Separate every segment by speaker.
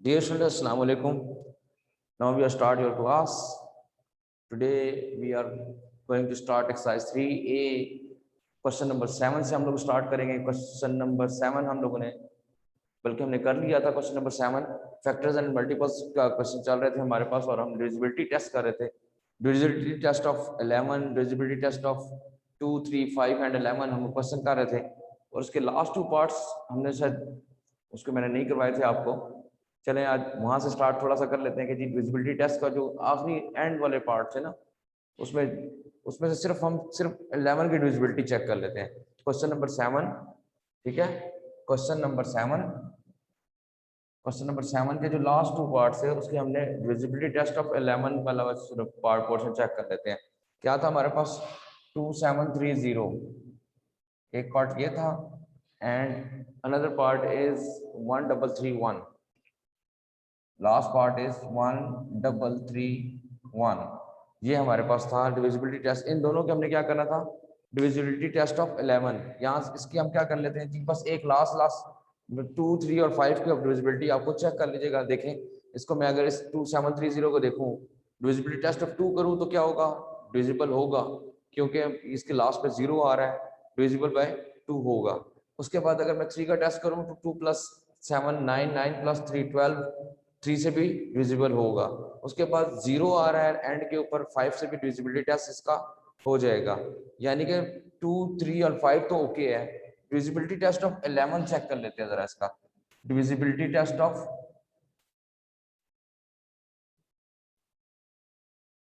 Speaker 1: Dear students, Assalamu alaikum. Now we are start your class. Today we are going to start exercise 3A. Question number 7 से हम लोग start करेंगे. Question number 7 हम लोगों ने बल्कि हमने कर लिया था. Question number 7 factors and multiples का क्वेश्चन चल रहे थे हमारे पास और हम डिविजिबिलिटी टेस्ट कर रहे थे. Divisibility test of 11, divisibility test of 2, 3, 5 and 11 हम क्वेश्चन कर रहे थे और उसके लास्ट 2 पार्ट्स हमने शायद उसको मैंने नहीं करवाए थे आपको. चलें आज वहां से स्टार्ट थोड़ा सा कर लेते हैं कि जी विजिबिलिटी टेस्ट का जो आखिरी एंड वाले पार्ट है ना उसमें उसमें से सिर्फ 11 की डिविजिबिलिटी चेक कर लेते हैं. क्वेश्चन नंबर 7, ठीक है. क्वेश्चन नंबर 7 के जो लास्ट 2 पार्ट्स है उसके हमने डिविजिबिलिटी टेस्ट ऑफ 11 वाला पार्ट पोर्शन चेक कर लेते हैं. क्या था हमारे पास 2730, एक पार्ट ये था and another part is 1331. Last part is 1331. ये हमारे पास था डिविजिबिलिटी टेस्ट. इन दोनों के हमने क्या करना था डिविजिबिलिटी टेस्ट ऑफ 11. यहाँ इसकी हम क्या कर लेते हैं जी बस एक लास्ट 2, 3 और 5 की डिविजिबिलिटी आपको चेक कर लीजिएगा. देखें इसको मैं अगर इस 2730 को देखूं डिविजिबिलिटी टेस्ट ऑफ 2 करूं तो क्या होगा डिविजिबल होगा क्योंकि इसके लास्ट पे 0 आ रहा है डिविजिबल बाय 2 होगा. उसके बाद अगर मैं 3 का टेस्ट करूं तो 2 + 7 9 9 + 3 12 3 से भी डिविजिबल होगा. उसके बाद 0 आ रहा है एंड के ऊपर 5 से भी डिविजिबिलिटी टेस्ट इसका हो जाएगा. यानी कि 2, 3 और 5 तो ओके है. डिविजिबिलिटी टेस्ट ऑफ 11 चेक कर लेते हैं जरा इसका. डिविजिबिलिटी टेस्ट ऑफ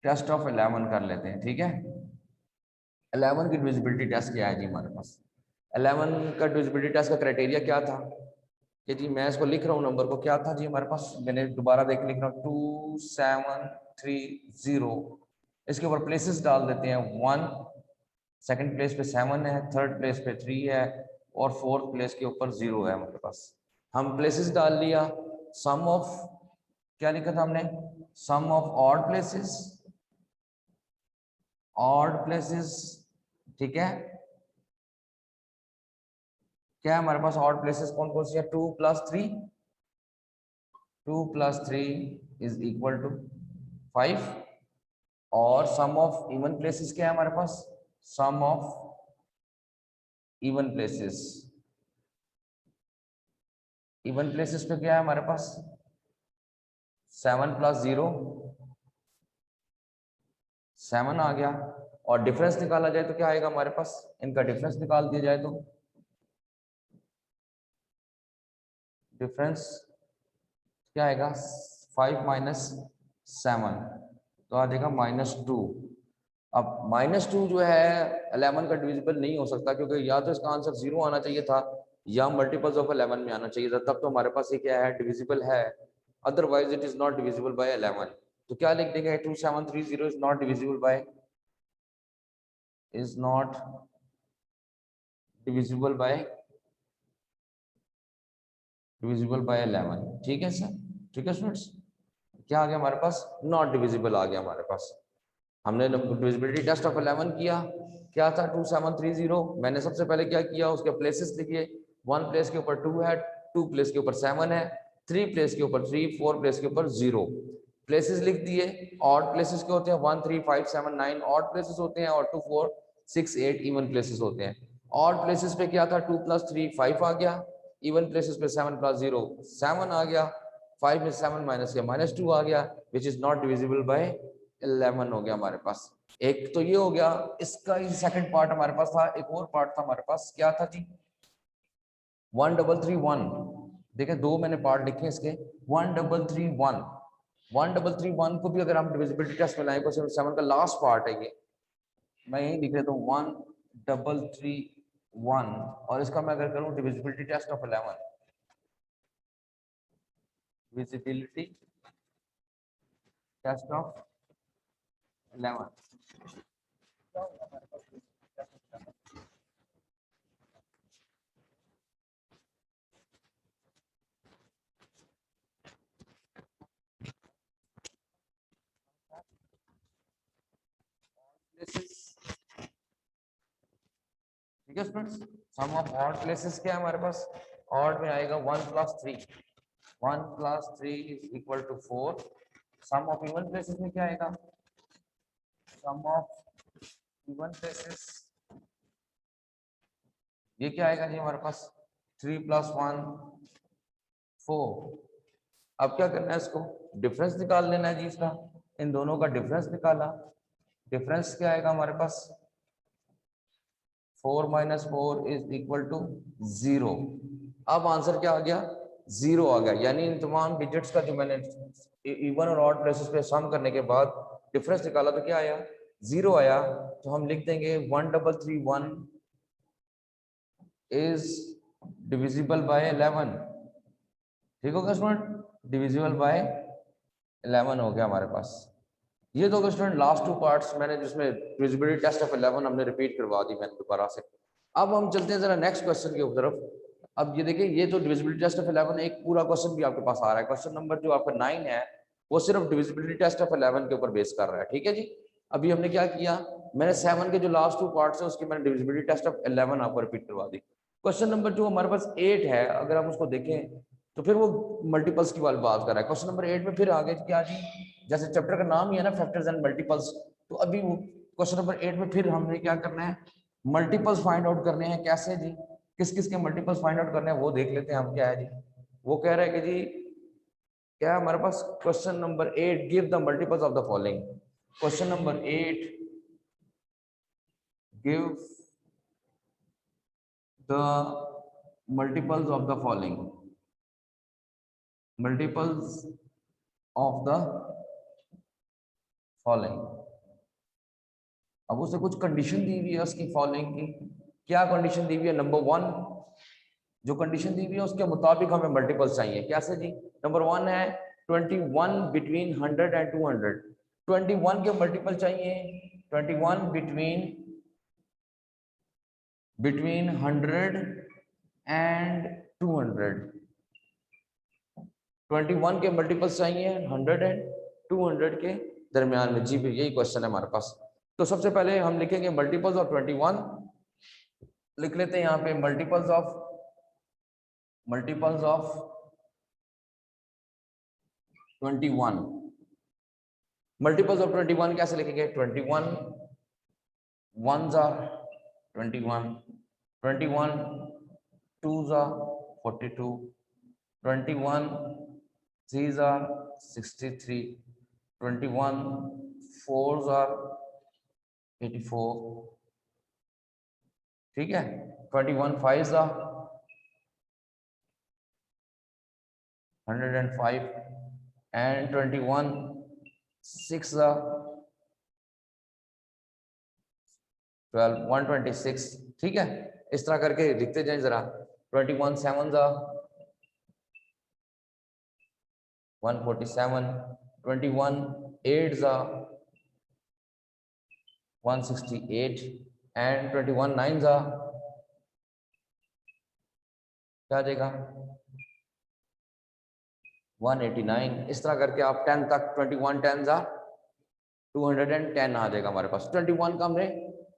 Speaker 1: 11 कर लेते हैं. ठीक है 11 की डिविजिबिलिटी टेस्ट क्या है जी हमारे पास. 11 का डिविजिबिलिटी टेस्ट का क्राइटेरिया क्या था कि जी मैं इसको लिख रहा हूँ नंबर को. क्या था जी हमारे पास मैंने दोबारा देख लिख रहा हूँ 2730. इसके ऊपर प्लेसेस डाल देते हैं. 1 सेकंड प्लेस पे 7 है, थर्ड प्लेस पे 3 है और फोर्थ प्लेस के ऊपर 0 है हमारे पास. हम प्लेसेस डाल लिया. सम ऑफ क्या लिखा था हमने सम ऑफ ऑड प्लेसेस. ठीक है क्या है हमारे पास ऑड प्लेसेस कौन कौन सी है 2 + 3 इज इक्वल टू 5. और सम ऑफ इवन प्लेसेस क्या है हमारे पास सम ऑफ इवन प्लेसेस पे क्या है हमारे पास 7 + 0 7 आ गया. और डिफरेंस निकाला जाए तो क्या आएगा हमारे पास इनका डिफरेंस निकाल दिया जाए तो डिफरेंस क्या आएगा 5 - 7 तो आ जाएगा -2. अब -2 जो है 11 का डिविजिबल नहीं हो सकता क्योंकि या तो इसका आंसर 0 आना चाहिए था या मल्टीपल्स ऑफ 11 में आना चाहिए था. तब तो हमारे पास ये क्या है डिविजिबल है. Otherwise it is not divisible by 11. तो क्या लिख देंगे 2730 is not divisible by divisible by 11. ठीक है सर. ठीक है स्टूडेंट्स क्या आ गया हमारे पास नॉट डिविजिबल आ गया हमारे पास. हमने डिविजिबिलिटी टेस्ट ऑफ 11 किया. क्या था 2730. मैंने सबसे पहले क्या किया उसके प्लेसेस लिखिए. 1 प्लेस के ऊपर 2 है, 2 प्लेस के ऊपर 7 है, 3 प्लेस के ऊपर 3, 4 प्लेस के ऊपर 0. प्लेसेस लिख दिए. ऑड प्लेसेस के होते हैं 1, 3, 5, 7, 9 ऑड प्लेसेस होते हैं और 2, 4, 6, 8 इवन प्लेसेस होते हैं. ऑड प्लेसेस पे क्या था 2 + 3 5 आ गया. इवन प्लेसेस पे 7 + 0 7 आ गया. 5 में 7 माइनस किया -2 आ गया which is not divisible by 11 हो गया हमारे पास. एक तो ये हो गया. इसका ही सेकंड पार्ट हमारे पास था. एक और पार्ट था हमारे पास क्या था जी 1331. देखिए 2 मैंने पार्ट लिखे इसके 1331 को भी अगर हम डिविजिबिलिटी टेस्ट में लाएं क्वेश्चन 7 का लास्ट पार्ट है ये. मैं यही लिख रहा हूँ 1331 और इसका मैं अगर करूँ divisibility test of 11 divisibility test of 11 ठीक है students. Sum of odd places क्या है हमारे पास ऑड में आएगा 1 + 3 1 plus 3 is equal to 4. Sum of even places में क्या आएगा? सम ऑफ इवन प्लेसेस ये क्या आएगा जी हमारे पास? 3 plus 1 4. अब क्या करना है, इसको डिफरेंस निकाल लेना है जी इसका। इन दोनों का डिफरेंस निकाला, डिफरेंस क्या आएगा हमारे पास? 4 minus 4 is equal to 0. अब आंसर क्या आ गया? 0 आ गया। यानी इन तमाम डिजिट्स का जो मैंने इवन और ऑड प्लेसेस पे सम करने के बाद डिफरेंस निकाला तो क्या आया? 0 आया। तो हम लिख देंगे 1331 is divisible by 11। ठीक होगा स्टूडेंट? डिविजिबल बाय 11 हो गया हमारे पास। ये तो स्टूडेंट लास्ट 2 पार्ट्स मैंने जिसमें डिविजिबिलिटी टेस्ट ऑफ 11 हमने रिपीट करवा दी मैंने दोबारा से। अब हम चलते हैं जरा नेक्स्ट क्वेश्चन की तरफ। अब ये देखिए, ये तो डिविजिबिलिटी टेस्ट ऑफ 11 एक पूरा क्वेश्चन भी आपके पास आ रहा है। क्वेश्चन नंबर जो आपका 9 है वो सिर्फ डिविजिबिलिटी टेस्ट ऑफ 11 के ऊपर बेस कर रहा है। ठीक है जी। अभी हमने क्या किया, मैंने 7 के जो लास्ट 2 पार्ट्स है उसकी मैंने डिविजिबिलिटी टेस्ट ऑफ 11 आपको रिपीट करवा दी। क्वेश्चन नंबर जो हमारे पास 8 है, अगर हम उसको देखें तो फिर वो मल्टीपल्स की बात कर रहा है। क्वेश्चन नंबर 8 में फिर आगे क्या जी, जैसे चैप्टर का नाम ही है ना फैक्टर्स एंड मल्टीपल्स, तो अभी वो क्वेश्चन नंबर 8 में फिर हमने क्या करना है, मल्टीपल्स फाइंड आउट करने हैं। कैसे जी, किस किस के मल्टीपल्स फाइंड आउट करने हैं वो देख लेते हैं हम। क्या है जी, वो कह रहा है कि जी क्या हमारे पास question number 8, give the multiples of the following. Question number 8, give the multiples of the following, multiples of the following. अब उसे कुछ कंडीशन दी हुई है उसकी फॉलोइंग की। क्या कंडीशन दी हुई है? नंबर 1 जो कंडीशन दी हुई है उसके मुताबिक हमें मल्टीपल्स चाहिए। कैसे जी? नंबर 1 है 21 बिटवीन 100 एंड 200। 21 के मल्टीपल चाहिए, 21 बिटवीन 100 एंड 200। 21 के मल्टीपल्स चाहिए 100 एंड 200 के दरमियान में। जी भी यही क्वेश्चन है हमारे पास। तो सबसे पहले हम लिखेंगे मल्टीपल्स ऑफ 21, लिख लेते हैं यहाँ पे मल्टीपल्स ऑफ 21। मल्टीपल्स ऑफ 21 कैसे लिखेंगे? 21 ones are 21, 21 twos are 42, 21 threes are 63, 21 fours are 84। ठीक है, 21 fives are 105 and 21 6 are 12, 126। ठीक है, इस तरह करके लिखते जाए जरा। 21 sevens are 147, 21 eights are 168 and 21 nines are क्या आ जाएगा? 189। इस तरह करके आप 10 तक 21 tens are 210 आ जाएगा हमारे पास। 21 का हमने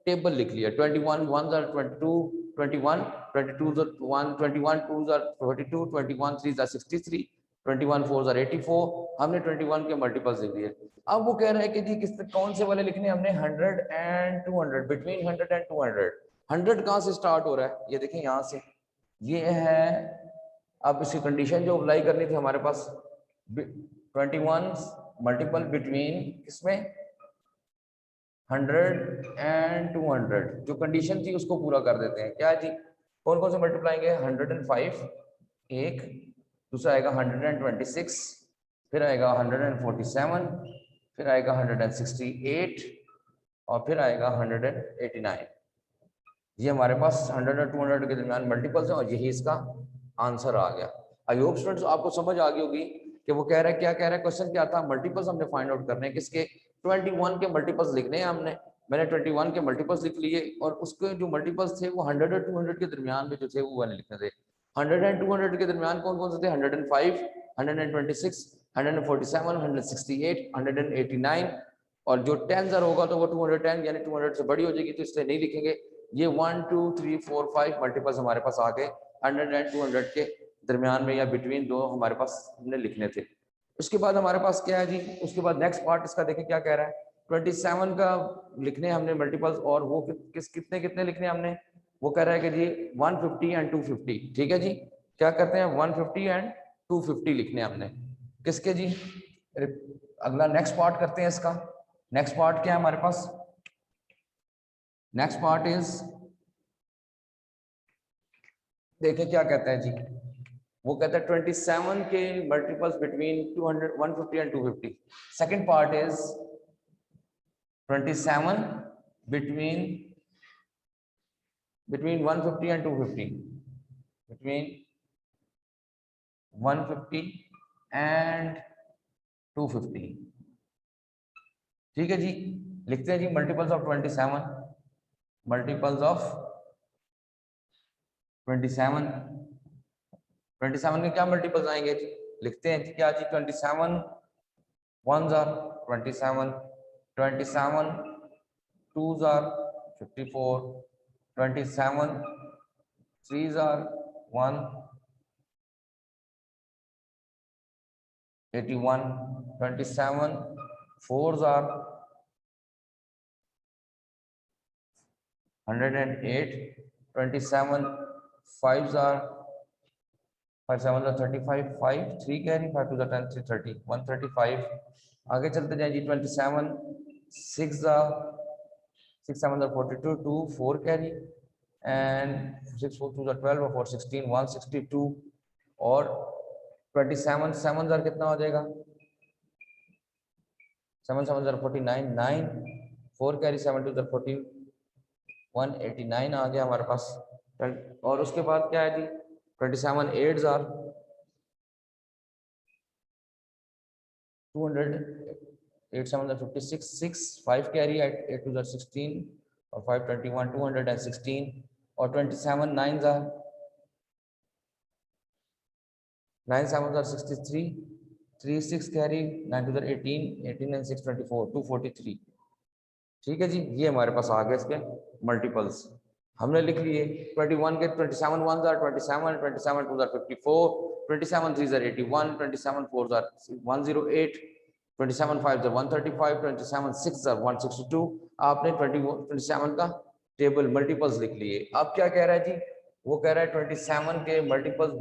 Speaker 1: टेबल लिख लिया। 21 ones are 22, 21 22s are 1, 21 twos are 42, 21 threes are 63, 21 fours are 84। हमने 21 के मल्टीपल्स लिख दिए। अब वो कह रहे हैं कि जी किस कौन से वाले लिखने? हमने 100 एंड 200, बिटवीन 100 एंड 200। 100 कहाँ से स्टार्ट हो रहा है? ये देखें यहाँ से, ये है। अब इसकी कंडीशन जो अप्लाई करनी थी हमारे पास, 21 मल्टीपल बिटवीन किसमें? 100 एंड 200। जो कंडीशन थी उसको पूरा कर देते हैं। क्या है जी? कौन कौन से मल्टीप्लाएंगे? 105 एक, दूसरा आएगा 126, फिर आएगा 147, फिर आएगा 168 और फिर आएगा 189। ये हमारे पास 100 और 200 के दरमियान मल्टीपल्स हैं और यही इसका आंसर आ गया। आई होप स्टूडेंट्स आपको समझ आ गई होगी कि वो कह रहा है, क्या कह रहा है, क्वेश्चन क्या था? मल्टीपल्स हमने फाइंड आउट करने हैं किसके? 21 के मल्टीपल्स लिखने हैं हमने। मैंने 21 के मल्टीपल्स लिख लिए और उसके जो मल्टीपल्स थे वो 100 और 200 के दरमियान में जो थे वो वाले लिखने थे। 100 एंड 200 के दरमियान कौन कौन से थे? 105, 126, 147, 168, 189। और जो 10 होगा तो वो 210 यानी 200 से बड़ी हो जाएगी, तो इसलिए नहीं लिखेंगे। ये 1 2 3 4 5 मल्टीपल्स हमारे पास आ गए 100 एंड 200 के दरमियान में या बिटवीन दो हमारे पास हमने लिखने थे। उसके बाद हमारे पास क्या है जी, उसके बाद नेक्स्ट पार्ट इसका देखें क्या कह रहा है। 27 का लिखने हमने मल्टीपल्स, और वो कितने कितने लिखने हमने, वो कह रहा है कि जी 150 एंड 250। ठीक है जी, क्या करते हैं 150 एंड 250 लिखने हमने किसके जी। अगला नेक्स्ट पार्ट करते हैं इसका। नेक्स्ट पार्ट क्या है हमारे पास, नेक्स्ट पार्ट इज, देखें क्या कहता है जी, वो कहता है 27 के multiples between 200 150 and 250। Second part is 27 between 150 and 250, between 150 and 250। ठीक है जी, लिखते हैं जी मल्टीपल्स ऑफ 27, मल्टीपल्स ऑफ 27। 27 के क्या मल्टीपल्स आएंगे जी, लिखते हैं जी क्या जी, 27 ones are 27, 27 twos are 54, 27 threes are 181, 27 fours are 108, 27 fives are 5 7 are 35, 5 3 carry, 5 2 are 10, 3 30, 135। आगे चलते जाएं जी, 27 6 are 6 7 are 42, 2 4 carry, and 6 4 2 are 12 और 4 16, 162। और 27 7 are कितना हो जाएगा, 7 7 are 49, 9 4 carry, 7 2 are 14, 189 आ गया हमारे पास। और उसके बाद क्या है जी, 27 8s are 200, 8 7 are 56, 6 5 carry, 8 2 are 16 और 5 21 216। और 27 9s are 9 7 are 63, 3 6 carry, 9 2 are 18, 18 and 6 24, 243। ठीक है जी, ये हमारे पास आ गए इसके मल्टीपल्स हमने लिख लिए। 21 के 27 1s are 27, 27 2s are 54, 27 3s are 81, 27 4s are 108, 27 5s are 135, 27 6s are 162। आपने 27 का टेबल मल्टीपल्स लिख लिए। अब क्या कह रहा है जी, वो कह रहा है 27 के मल्टीपल्स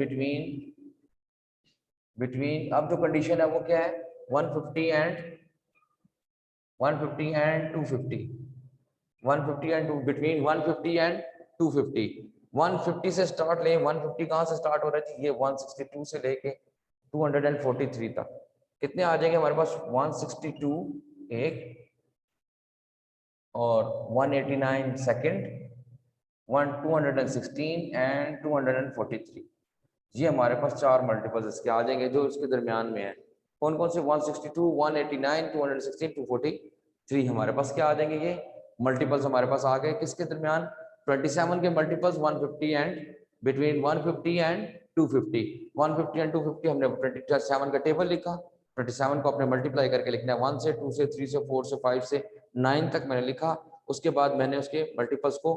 Speaker 1: बिटवीन अब जो कंडीशन है वो क्या है, 150 एंड 250, 150 एंड 2 बिटवीन 150 एंड 250। 150 से स्टार्ट लें, 150 कहां से स्टार्ट हो रहा है, ये 162 से लेके 243 तक कितने आ जाएंगे हमारे पास, 162 एक और 189 सेकंड, 216 एंड 243। ये हमारे पास चार मल्टीपल्स इसके आ जाएंगे जो इसके दरमियान में है। कौन कौन से, 162 189 216 243 हमारे पास क्या आ जाएंगे, ये मल्टीपल्स हमारे पास आ गए किसके दरमियान, 27 के multiples 150 and between 150 and 250। 150 and 250 हमने 27 का टेबल लिखा, 27 को अपने मल्टीप्लाई करके लिखना है, 1 से 2 से 3 से 4 से 5 से 9 तक मैंने लिखा। उसके बाद मैंने उसके मल्टीपल्स को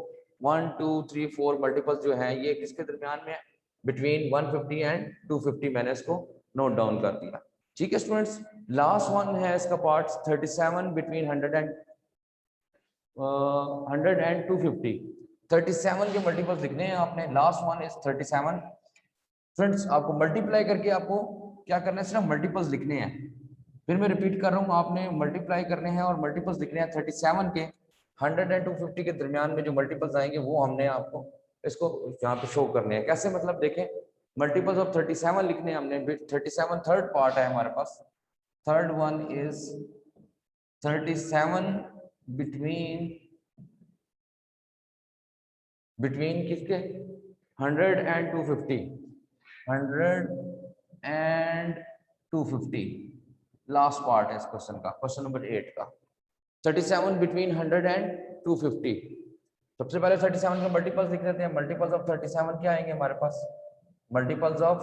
Speaker 1: 1 2 3 4 मल्टीपल्स जो है ये किसके दरमियान में है, बिटवीन 150 एंड 250 मैंने इसको नोट डाउन कर दिया। ठीक है स्टूडेंट्स, लास्ट वन है इसका पार्ट 37 बिटवीन 100 एंड 250। 37 के मल्टीपल्स लिखने हैं आपने, लास्ट वन इज 37। फ्रेंड्स आपको मल्टीप्लाई करके आपको क्या करना है, सिर्फ मल्टीपल्स लिखने हैं। फिर मैं रिपीट कर रहा हूँ, आपने मल्टीप्लाई करने हैं और मल्टीपल्स लिखने हैं। 37 के 100 एंड 250 के दरमियान में जो मल्टीपल्स आएंगे वो हमने आपको इसको यहाँ पे शो करने हैं। कैसे, मतलब देखें, मल्टीपल्स ऑफ 37 लिखने हैं हमने। 37 थर्ड पार्ट है हमारे पास, थर्ड वन इज 37 बिटवीन किसके, 100 एंड 250, 100 एंड 250 लास्ट पार्ट है इस क्वेश्चन का, क्वेश्चन नंबर 8 का। 37 बिटवीन 100 एंड 250। सबसे पहले 37 का मल्टीपल्स लिख लेते हैं। मल्टीपल्स ऑफ 37 क्या आएंगे हमारे पास, मल्टीपल्स ऑफ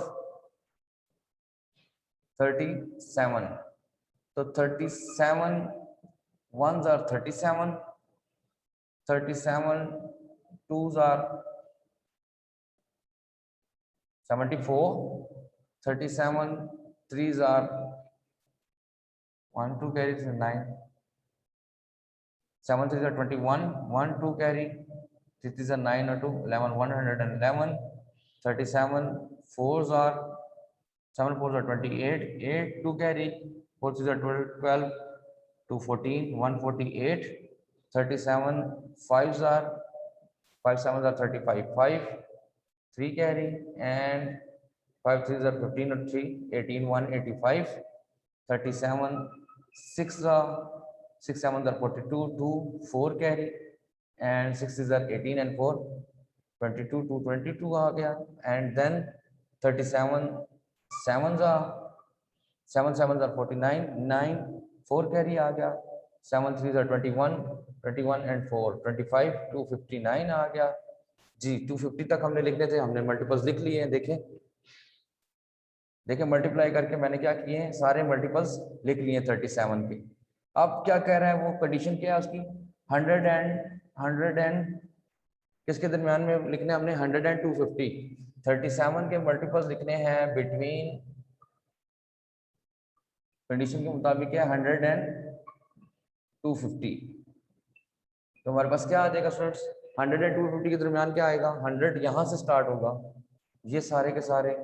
Speaker 1: 37, तो 37 ones are 37, 37 twos are 74, 37, 3s are 1, 2 carries 9, 7 3s are 21, 1, 2 carry, 3 3s are 9 or 2, 11, 111, 37, 4s are 7 4s are 28, 8 2 carry, 4 3s are 12, 2 14, 148, 37, 5s are 5 7s are 35, 5 3 carry, and 5 3s are 15 or 3, 18 185, 37, 6 6 7s are 42, 2 4 carry, and 6s are 18 and 4, 22 2 22 आ गया, and then 37 7s are 7 7s are 49, 9 4 carry आ गया, 7 3s are 21, 21 and 4 25, 259 आ गया जी। 250 तक हमने लिखने थे, हमने multiples लिख लिए हैं। देखें देखें मल्टीप्लाई करके मैंने क्या किए हैं, सारे मल्टीपल्स लिख लिए हैं 37 के। अब क्या कह रहा है वो, कंडीशन क्या है उसकी, 100 एंड किसके दरमियान में लिखने हमने, 100 एंड 250। 37 के मल्टीपल्स लिखने हैं बिटवीन, कंडीशन के मुताबिक क्या, 100 एंड 250। तो हमारे पास क्या आ जाएगा स्टूडेंट्स, 100 एंड 250 के दरमियान क्या आएगा, 100 यहाँ से स्टार्ट होगा, ये सारे के सारे,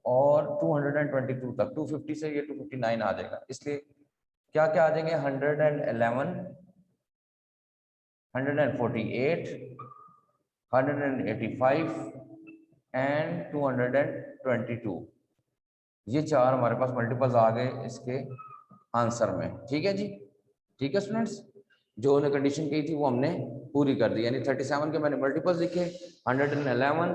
Speaker 1: और 222 तक, 250 से ये 259 आ जाएगा। इसलिए क्या क्या आ जाएंगे, 111, 148, 185 एंड 222। ये चार हमारे पास मल्टीपल्स आ गए इसके आंसर में। ठीक है जी, ठीक है स्टूडेंट्स, जो उन्हें कंडीशन कही थी वो हमने पूरी कर दी। यानी 37 के मैंने मल्टीपल्स लिखे, 111,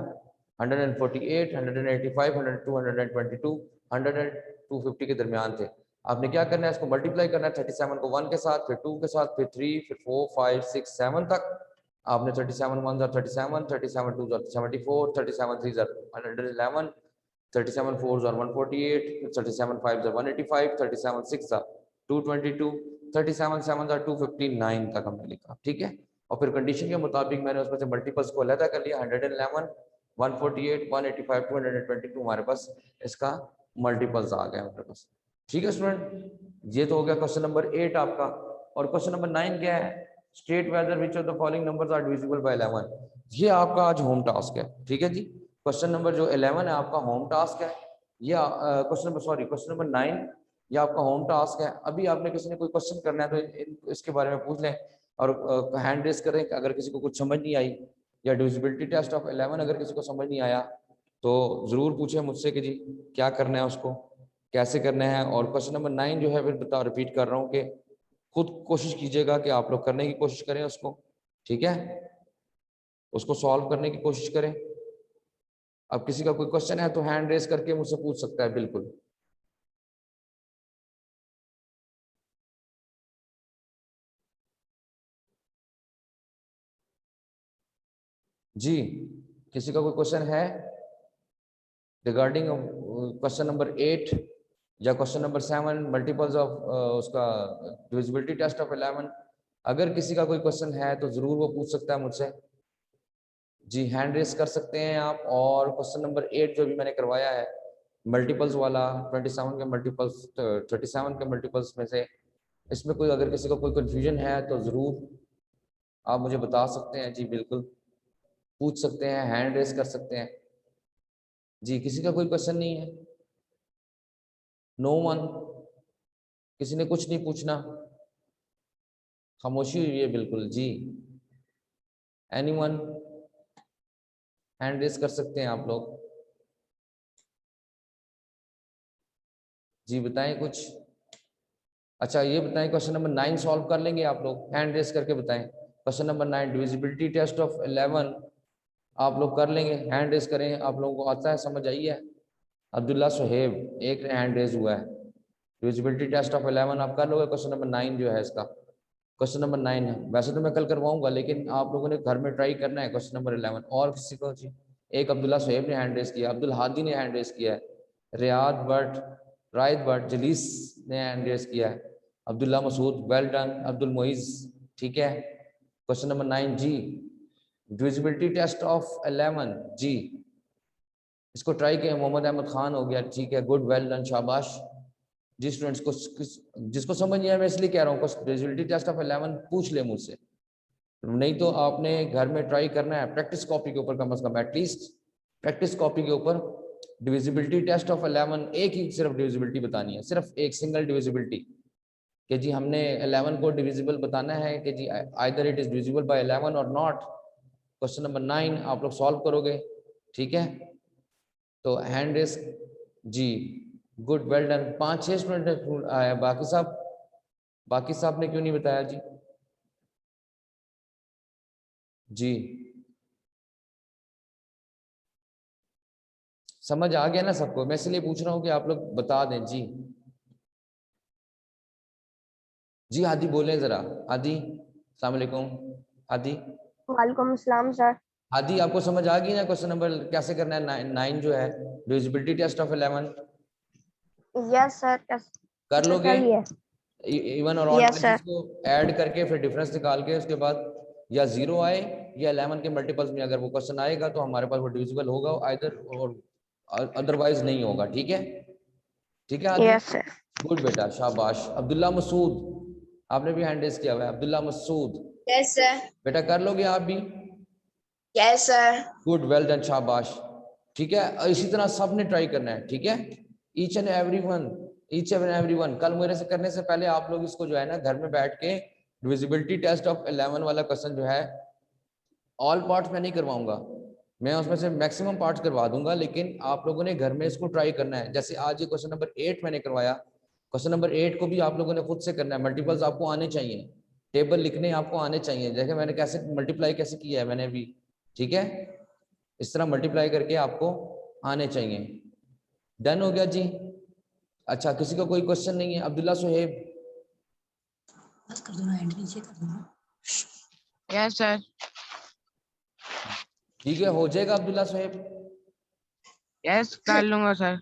Speaker 1: 148, 185, 222, 100 एंड 250 के दरमियान थे। आपने क्या करना है, इसको मल्टीप्लाई करना है 37 को 1 के साथ, फिर 2 के साथ, फिर 3, फिर 4 5 6 7 तक। आपने 37 1s are 37, 37 2s are 74, 37 3s are 111, 37 4s are 148, 37 5s are 185, 37 6s are 222, 37 7s are 259 तक हमने लिखा। ठीक है, और फिर कंडीशन के मुताबिक मैंने उसमें से मल्टीपल्स को अलग कर लिया, 111, 148, 185, 222 हमारे पास इसका मल्टीपल्स आ गए हमारे पास। ठीक है स्टूडेंट, ये तो हो गया क्वेश्चन नंबर 8 आपका। और क्वेश्चन नंबर 9 क्या है, state whether which of the following numbers are divisible by 11। ये आपका आज होम टास्क है। ठीक है जी, क्वेश्चन नंबर जो 11 है आपका होम टास्क है। ये क्वेश्चन नंबर 9 ये आपका होम टास्क है। अभी आपने किसी ने कोई क्वेश्चन करना है तो इसके बारे में पूछ लें और हैंड रेस करें अगर किसी को कुछ समझ नहीं आई, या डिविजिबिलिटी टेस्ट ऑफ 11 अगर किसी को समझ नहीं आया तो जरूर पूछें मुझसे कि जी क्या करना है, उसको कैसे करना है। और क्वेश्चन नंबर 9 जो है फिर रिपीट कर रहा हूँ कि खुद कोशिश कीजिएगा कि आप लोग करने की कोशिश करें उसको। ठीक है, उसको सॉल्व करने की कोशिश करें। अब किसी का कोई क्वेश्चन है तो हैंड रेस करके मुझसे पूछ सकता है। बिल्कुल जी, किसी का कोई क्वेश्चन है रिगार्डिंग क्वेश्चन नंबर 8 या क्वेश्चन नंबर 7 मल्टीपल्स ऑफ उसका डिविजिबिलिटी टेस्ट ऑफ 11। अगर किसी का कोई क्वेश्चन है तो जरूर वो पूछ सकता है मुझसे जी, हैंड रेस कर सकते हैं आप। और क्वेश्चन नंबर 8 जो भी मैंने करवाया है मल्टीपल्स वाला, 27 के मल्टीपल्स 37 के मल्टीपल्स में से, इसमें कोई अगर किसी को कोई कंफ्यूजन है तो जरूर आप मुझे बता सकते हैं जी। बिल्कुल पूछ सकते हैं, हैंड रेस कर सकते हैं जी। किसी का कोई क्वेश्चन नहीं है, नो वन, किसी ने कुछ नहीं पूछना, खामोशी हुई है बिल्कुल जी। एनीवन, हैंड रेस कर सकते हैं आप लोग जी, बताएं कुछ। अच्छा ये बताएं, क्वेश्चन नंबर 9 सॉल्व कर लेंगे आप लोग, हैंड रेस करके बताएं। Question number 9 divisibility test of 11 आप लोग कर लेंगे, हैंड रेस करें। आप लोगों को आता है, समझ आई है? अब्दुल्ला सुहेब, एक हैंड रेस हुआ है। डिविजिबिलिटी टेस्ट ऑफ 11 आप कर लोगे। क्वेश्चन नंबर 9 जो है इसका, क्वेश्चन नंबर 9 है। वैसे तो मैं कल करवाऊंगा लेकिन आप लोगों ने घर में ट्राई करना है क्वेश्चन नंबर 11। और किसी को जी, एक अब्दुल्ला सुहेब ने हैंड रेस किया, अब्दुल हादी ने हैंड रेस किया है, रियाद भट्ट, रायद भट्ट, जलीस ने हैंड रेस किया है, अब्दुल्ला मसूद, वेल डन, अब्दुल मोइज। ठीक है, क्वेश्चन नंबर 9 जी, डिविजिबिलिटी टेस्ट ऑफ 11 जी, इसको ट्राई किया। मोहम्मद अहमद खान हो गया, ठीक है, गुड, वेल डन, शाबाश। जिस स्टूडेंट्स को जिसको समझ नहीं आया, मैं इसलिए कह रहा हूँ, डिविजिबिलिटी टेस्ट ऑफ 11 पूछ ले मुझसे, नहीं तो आपने घर में ट्राई करना है प्रैक्टिस कॉपी के ऊपर, कम से कम एटलीस्ट प्रैक्टिस कॉपी के ऊपर डिविजिबिलिटी टेस्ट ऑफ 11 एक ही सिर्फ डिविजिबिलिटी बतानी है, सिर्फ एक सिंगल डिविजिबिलिटी, कि जी हमने 11 को डिविजिबल बताना है कि जी either it is divisible by 11 और नॉट। क्वेश्चन नंबर 9 आप लोग सॉल्व करोगे, ठीक है। तो हैंड रेस जी, गुड, वेल डन। 5-6 स्टूडेंट आया, बाकी साहब ने क्यों नहीं बताया जी? जी समझ आ गया ना सबको? मैं इसलिए पूछ रहा हूँ कि आप लोग बता दें जी। जी आदि बोले जरा, आदि, अस्सलाम वालेकुम। आदि,
Speaker 2: वालेकुम अस्सलाम सर।
Speaker 1: आदि आपको समझ आ गई ना क्वेश्चन नंबर कैसे करना है? 9 जो है divisibility test of 11
Speaker 2: yes sir,
Speaker 1: कर लोगे?
Speaker 2: कर लिया।
Speaker 1: इवन और ऑड
Speaker 2: यस सर।
Speaker 1: डिजिट्स को ऐड करके फिर डिफरेंस निकाल के उसके बाद या 0 आए या 11 के मल्टीपल्स में अगर वो क्वेश्चन आएगा तो हमारे पास वो डिविजिबल होगा आइदर, और अदरवाइज नहीं होगा, ठीक है? ठीक है आदि,
Speaker 2: यस सर।
Speaker 1: गुड बेटा, शाबाश। अब्दुल्ला मसूद, आपने भी हैंड रेज किया हुआ है, अब्दुल्ला मसूद।
Speaker 3: Yes sir.
Speaker 1: बेटा कर लोगे आप भी?
Speaker 3: Yes sir.
Speaker 1: Good, well done, शाबाश। ठीक है, और इसी तरह सबने ट्राई करना है, ठीक है? ईच एंड एवरी वन कल मेरे से करने से पहले आप लोग इसको जो है ना घर में बैठ के डिविजिबिलिटी टेस्ट ऑफ 11 वाला क्वेश्चन जो है, ऑल पार्ट्स में नहीं करवाऊंगा, मैं उसमें से मैक्सिमम पार्ट्स करवा दूंगा, लेकिन आप लोगों ने घर में इसको ट्राई करना है। जैसे आज ये क्वेश्चन नंबर 8 मैंने करवाया, क्वेश्चन नंबर 8 को भी आप लोगों ने खुद से करना है, मल्टीपल्स आपको आने चाहिए, टेबल लिखने आपको आने चाहिए, जैसे मैंने कैसे मल्टीप्लाई कैसे किया है मैंने भी, ठीक है? इस तरह मल्टीप्लाई करके आपको आने चाहिए। डन हो गया जी? अच्छा, किसी का कोई क्वेश्चन नहीं है? अब्दुल्ला सुहेब,
Speaker 3: बस कर दो ना, एंड नीचे कर दो ना।
Speaker 4: Yes sir.
Speaker 1: ठीक है, हो जाएगा अब्दुल्ला सुहेब?
Speaker 4: यस कर लूंगा सर।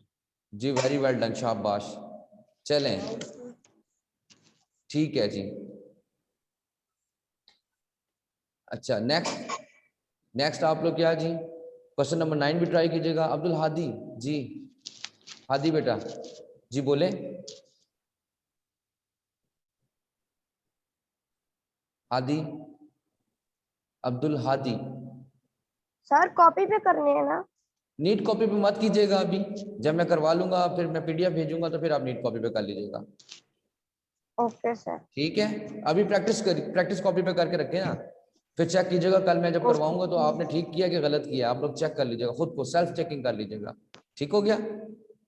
Speaker 1: जी वेरी वेल डन, शाबाश। चलें, ठीक है जी। अच्छा, नेक्स्ट आप लोग क्या जी, क्वेश्चन नंबर 9 भी ट्राई कीजिएगा। अब्दुल हादी जी, हादी बेटा जी बोले। हादी, अब्दुल हादी।
Speaker 2: सर कॉपी पे करने है ना?
Speaker 1: नीट कॉपी पे मत कीजिएगा अभी, जब मैं करवा लूंगा फिर मैं पीडीएफ भेजूंगा तो फिर आप नीट कॉपी पे कर लीजिएगा,
Speaker 2: ओके सर।
Speaker 1: ठीक है? अभी प्रैक्टिस कॉपी पे करके रखें ना, फिर चेक कीजिएगा कल मैं जब करवाऊंगा तो आपने ठीक किया कि गलत किया, आप लोग चेक कर लीजिएगा, खुद को सेल्फ चेकिंग कर लीजिएगा, ठीक हो गया?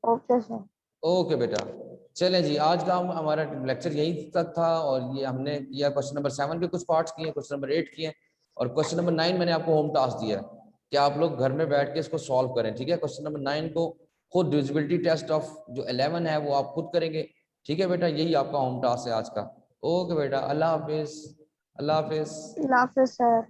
Speaker 2: Okay sir.
Speaker 1: ओके बेटा, चलें जी, आज का हमारा लेक्चर यहीं तक था, और ये हमने किया क्वेश्चन नंबर 7 के कुछ पार्ट्स किए, क्वेश्चन नंबर 8 किए, और क्वेश्चन नंबर 9 मैंने आपको होम टास्क दिया है कि आप लोग घर में बैठ के इसको सॉल्व करें, ठीक है? क्वेश्चन नंबर 9 को खुद डिविजिबिलिटी टेस्ट ऑफ जो 11 है वो आप खुद करेंगे, ठीक है बेटा? यही आपका होम टास्क है आज का। ओके बेटा, अल्लाह हाफिज, अल्लाह हाफिज।
Speaker 2: अल्लाह हाफिज़ सर।